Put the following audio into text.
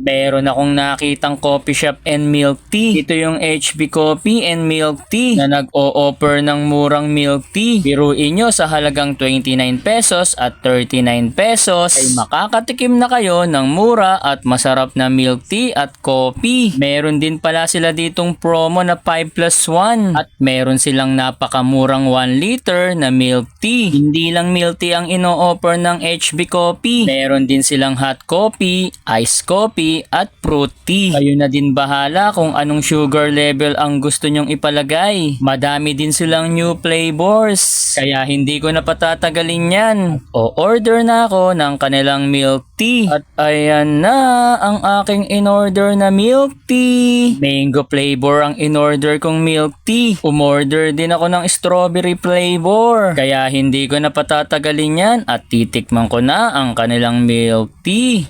Meron akong nakitang coffee shop and milk tea. Ito yung HB Coffee and Milk Tea na nag-o-offer ng murang milk tea. Biruin nyo sa halagang 29 pesos at 39 pesos ay makakatikim na kayo ng mura at masarap na milk tea at coffee. Meron din pala sila ditong promo na 5 plus 1 at meron silang napakamurang 1 liter na milk tea. Hindi lang milk tea ang ino-offer ng HB Coffee. Meron din silang hot coffee, iced coffee at fruit tea. Kayo na din bahala kung anong sugar level ang gusto nyong ipalagay. Madami din silang new flavors. Kaya hindi ko na patatagalin yan. O-order na ako ng kanilang milk tea. At ayan na ang aking in-order na milk tea. Mango flavor ang in-order kong milk tea. Umorder din ako ng strawberry flavor. Kaya hindi ko na patatagalin yan at titikman ko na ang kanilang milk tea.